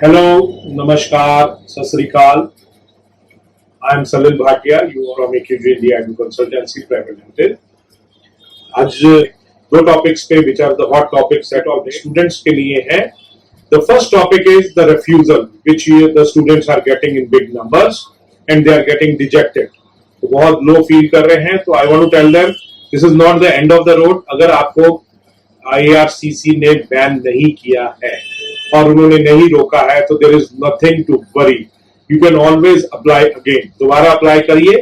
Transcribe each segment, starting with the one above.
Hello, नमस्कार, सत श्री अकाल। I am Salil Bhatia, you are making India consultancy private limited. आज दो टॉपिक्स पे which are the hot topics set of students के लिए है। The first topic is the refusal which the students are getting in big numbers and they are getting dejected. तो बहुत low feel कर रहे हैं, तो I want to tell them this is not the end of the road. अगर आपको IRCC ने ban नहीं किया है और उन्होंने नहीं रोका है तो there is nothing to worry, you can always apply again. दोबारा अप्लाई करिए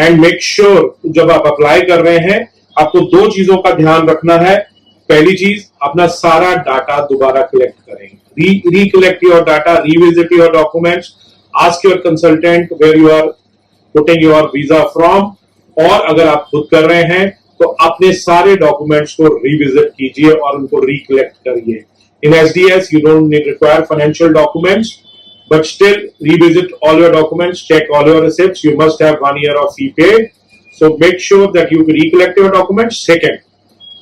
एंड मेक श्योर जब आप अप्लाई कर रहे हैं आपको दो चीजों का ध्यान रखना है। पहली चीज, अपना सारा डाटा दोबारा कलेक्ट करें, recollect your data, revisit your documents, ask your consultant where you are putting your visa from, और अगर आप खुद कर रहे हैं तो अपने सारे डॉक्यूमेंट्स को रिविजिट कीजिए और उनको रिकलेक्ट करिए। In SDS, you don't require financial documents, but still revisit all your documents, check all your receipts. You must have 1 year of fee paid. So make sure that you recollect your documents. Second,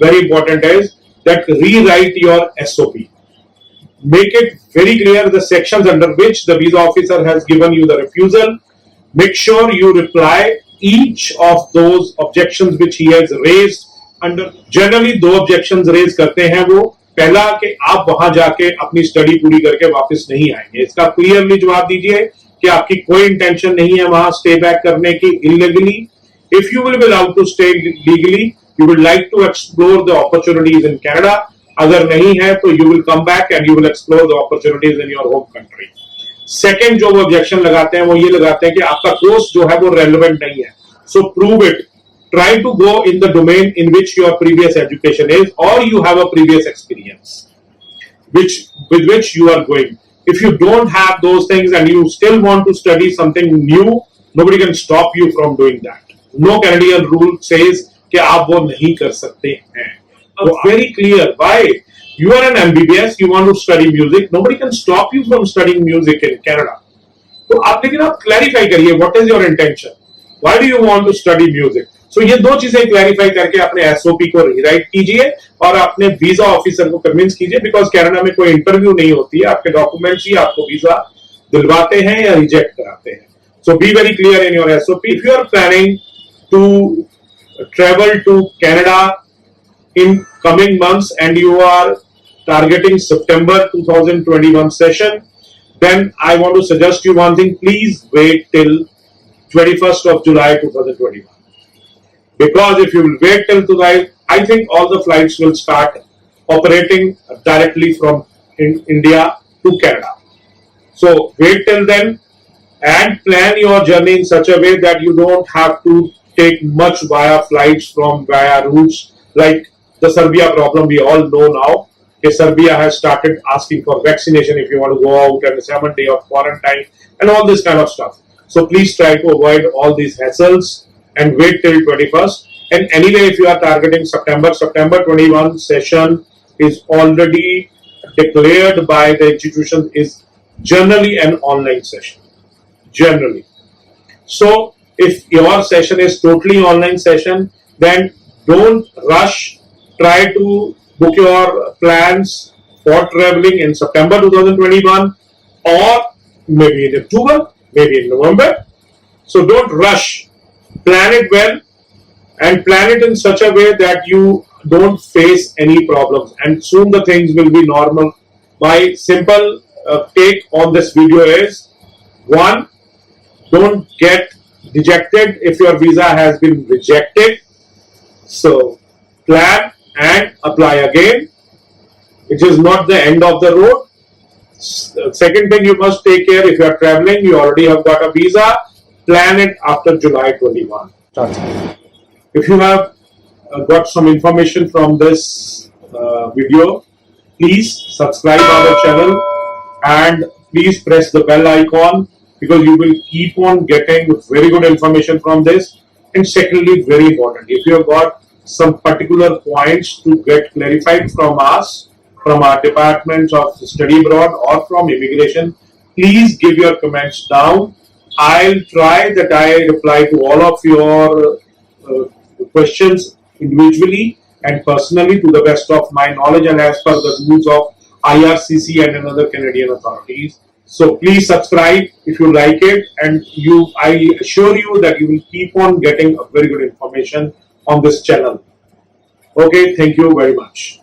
very important is that rewrite your SOP. Make it very clear the sections under which the visa officer has given you the refusal. Make sure you reply each of those objections which he has raised under. Generally दो objections raise करते हैं वो। पहला कि आप वहां जाके अपनी स्टडी पूरी करके वापस नहीं आएंगे, इसका क्लियरली जवाब दीजिए कि आपकी कोई इंटेंशन नहीं है वहां स्टे बैक करने की illegally. If you will be allowed to stay legally, you will like to explore the opportunities in Canada. अगर नहीं है तो you will come back and you will explore the opportunities in your home country. Second जो वो objection लगाते हैं वो ये लगाते हैं कि आपका कोर्स जो है वो रेलेवेंट नहीं है। सो prove it, try to go in the domain in which your previous education is, or you have a previous experience with which you are going. If you don't have those things and you still want to study something new, nobody can stop you from doing that. No Canadian rule says कि आप वो नहीं कर सकते हैं। Very clear. Why? You are an MBBS, you want to study music, nobody can stop you from studying music in Canada. तो आप लेकिन आप क्लैरिफाई करिए, what is your intention? Why do you want to study music? So ये दो चीजें clarify करके अपने SOP को रीराइट कीजिए और अपने वीजा ऑफिसर को कन्विंस कीजिए, बिकॉज कनाडा में कोई इंटरव्यू नहीं होती है, आपके डॉक्यूमेंट्स ही आपको वीजा दिलवाते हैं या रिजेक्ट कराते हैं। So be very clear in your SOP। If you are planning to travel to Canada in coming months and you are targeting September 2021 session, then I want to suggest you one thing, please wait till 21st of July 2021. Because if you will wait till July, I think all the flights will start operating directly from India to Canada. So wait till then and plan your journey in such a way that you don't have to take much via flights from via routes like the Serbia problem. We all know now that Serbia has started asking for vaccination if you want to go out and 7 day of quarantine and all this kind of stuff. So please try to avoid all these hassles and wait till 21st. And anyway, if you are targeting September 21 session is already declared by the institution is generally an online session. Generally. So if your session is totally online session, then don't rush. Try to book your plans for traveling in September 2021 or maybe in October, maybe in November. So don't rush. Plan it well and plan it in such a way that you don't face any problems, and soon the things will be normal. My simple take on this video is, one, don't get dejected if your visa has been rejected. So plan and apply again. It is not the end of the road. Second thing, you must take care, if you are traveling, you already have got a visa, plan it after July 21. If you have got some information from this video, please subscribe our channel and please press the bell icon, because you will keep on getting very good information from this. And secondly, very important, if you have got some particular points to get clarified from us, from our departments of study abroad or from immigration, please give your comments down. I'll try that I reply to all of your questions individually and personally to the best of my knowledge and as per the rules of IRCC and another Canadian authorities. So please subscribe if you like it, and I assure you that you will keep on getting a very good information on this channel. Okay, thank you very much.